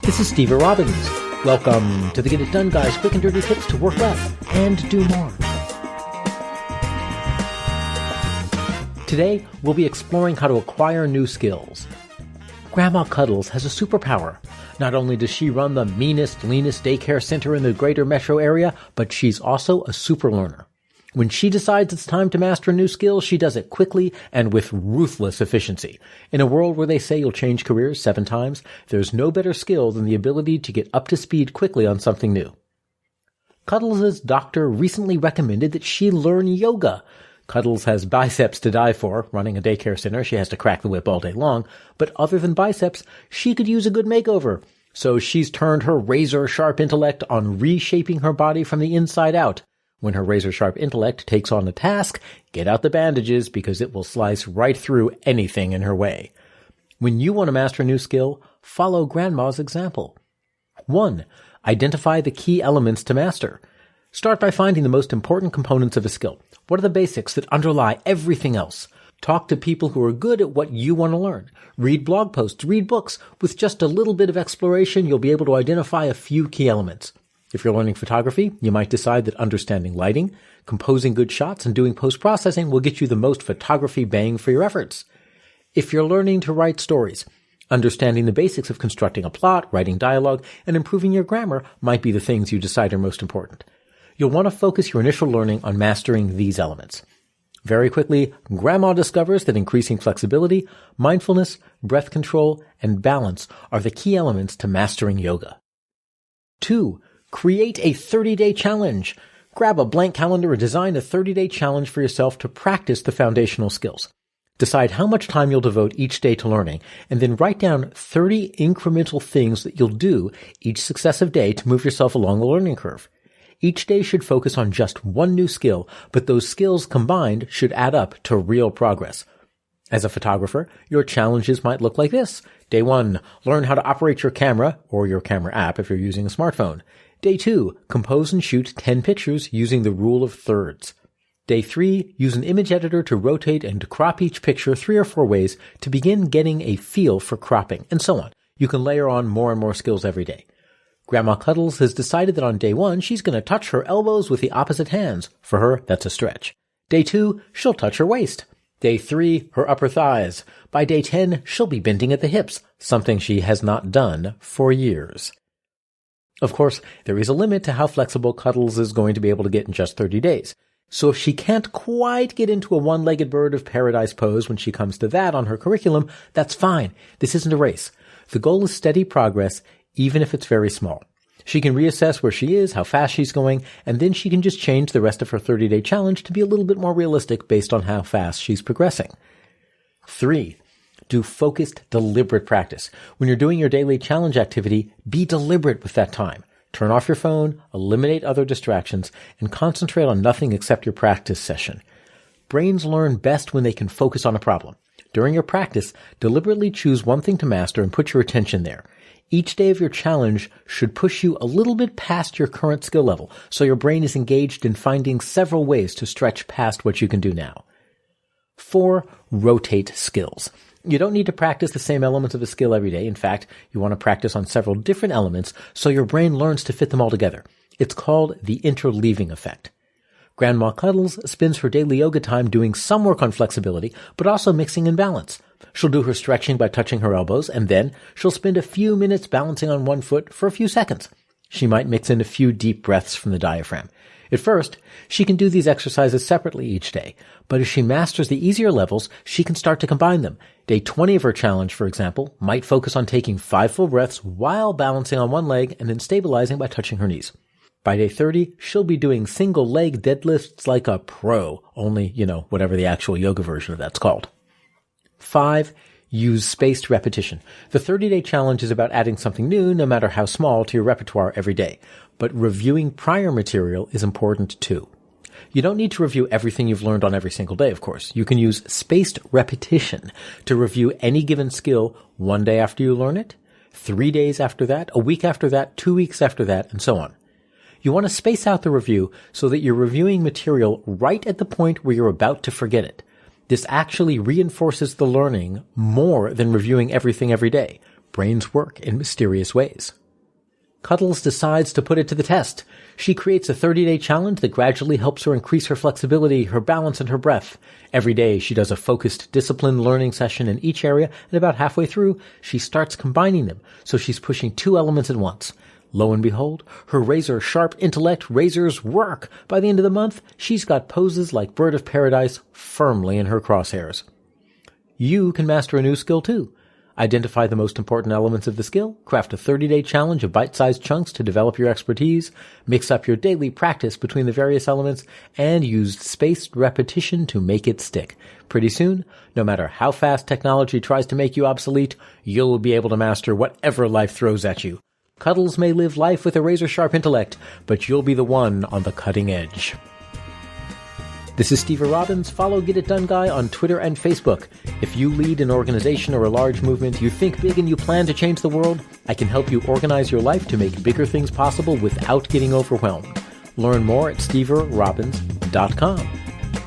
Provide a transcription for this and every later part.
This is Steve Robbins. Welcome to the Get It Done Guys, quick and dirty tips to work less and do more. Today, we'll be exploring how to acquire new skills. Grandma Cuddles has a superpower. Not only does she run the meanest, leanest daycare center in the greater metro area, but she's also a super learner. When she decides it's time to master a new skill, she does it quickly and with ruthless efficiency. In a world where they say you'll change careers 7 times, there's no better skill than the ability to get up to speed quickly on something new. Cuddles' doctor recently recommended that she learn yoga. Cuddles has biceps to die for. Running a daycare center, she has to crack the whip all day long. But other than biceps, she could use a good makeover. So she's turned her razor-sharp intellect on reshaping her body from the inside out. When her razor-sharp intellect takes on a task, get out the bandages because it will slice right through anything in her way. When you want to master a new skill, follow Grandma's example. 1. Identify the key elements to master. Start by finding the most important components of a skill. What are the basics that underlie everything else? Talk to people who are good at what you want to learn. Read blog posts, read books. With just a little bit of exploration, you'll be able to identify a few key elements. If you're learning photography, you might decide that understanding lighting, composing good shots, and doing post-processing will get you the most photography bang for your efforts. If you're learning to write stories, understanding the basics of constructing a plot, writing dialogue, and improving your grammar might be the things you decide are most important. You'll want to focus your initial learning on mastering these elements. Very quickly, Grandma discovers that increasing flexibility, mindfulness, breath control, and balance are the key elements to mastering yoga. 2. Create a 30-day challenge. Grab a blank calendar and design a 30-day challenge for yourself to practice the foundational skills. Decide how much time you'll devote each day to learning, and then write down 30 incremental things that you'll do each successive day to move yourself along the learning curve. Each day should focus on just one new skill, but those skills combined should add up to real progress. As a photographer, your challenges might look like this. Day 1, learn how to operate your camera, or your camera app if you're using a smartphone. Day 2, compose and shoot 10 pictures using the rule of thirds. Day 3, use an image editor to rotate and crop each picture 3 or 4 ways to begin getting a feel for cropping, and so on. You can layer on more and more skills every day. Grandma Cuddles has decided that on day 1, she's going to touch her elbows with the opposite hands. For her, that's a stretch. Day 2, she'll touch her waist. Day 3, her upper thighs. By day 10, she'll be bending at the hips, something she has not done for years. Of course, there is a limit to how flexible Cuddles is going to be able to get in just 30 days. So if she can't quite get into a one-legged bird of paradise pose when she comes to that on her curriculum, that's fine. This isn't a race. The goal is steady progress, even if it's very small. She can reassess where she is, how fast she's going, and then she can just change the rest of her 30-day challenge to be a little bit more realistic based on how fast she's progressing. 3. Do focused, deliberate practice. When you're doing your daily challenge activity, be deliberate with that time. Turn off your phone, eliminate other distractions, and concentrate on nothing except your practice session. Brains learn best when they can focus on a problem. During your practice, deliberately choose one thing to master and put your attention there. Each day of your challenge should push you a little bit past your current skill level, so your brain is engaged in finding several ways to stretch past what you can do now. 4. Rotate skills. You don't need to practice the same elements of a skill every day. In fact, you want to practice on several different elements so your brain learns to fit them all together. It's called the interleaving effect. Grandma Cuddles spends her daily yoga time doing some work on flexibility, but also mixing in balance. She'll do her stretching by touching her elbows, and then she'll spend a few minutes balancing on one foot for a few seconds. She might mix in a few deep breaths from the diaphragm. At first, she can do these exercises separately each day, but as she masters the easier levels, she can start to combine them. Day 20 of her challenge, for example, might focus on taking 5 full breaths while balancing on one leg and then stabilizing by touching her knees. By day 30, she'll be doing single leg deadlifts like a pro, only, whatever the actual yoga version of that's called. 5. Use spaced repetition. The 30-day challenge is about adding something new, no matter how small, to your repertoire every day. But reviewing prior material is important too. You don't need to review everything you've learned on every single day, of course. You can use spaced repetition to review any given skill 1 day after you learn it, 3 days after that, a week after that, 2 weeks after that, and so on. You want to space out the review so that you're reviewing material right at the point where you're about to forget it. This actually reinforces the learning more than reviewing everything every day. brains work in mysterious ways. Cuddles decides to put it to the test. She creates a 30-day challenge that gradually helps her increase her flexibility, her balance, and her breath. Every day, she does a focused, disciplined learning session in each area, and about halfway through, she starts combining them, so she's pushing 2 elements at once. Lo and behold, her razor-sharp intellect razors work. By the end of the month, she's got poses like Bird of Paradise firmly in her crosshairs. You can master a new skill too. Identify the most important elements of the skill, craft a 30-day challenge of bite-sized chunks to develop your expertise, mix up your daily practice between the various elements, and use spaced repetition to make it stick. Pretty soon, no matter how fast technology tries to make you obsolete, you'll be able to master whatever life throws at you. Cuddles may live life with a razor-sharp intellect, but you'll be the one on the cutting edge. This is Steve Robbins, follow Get It Done Guy on Twitter and Facebook. If you lead an organization or a large movement, you think big and you plan to change the world, I can help you organize your life to make bigger things possible without getting overwhelmed. Learn more at steverobbins.com.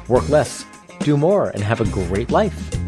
Work less, do more, and have a great life.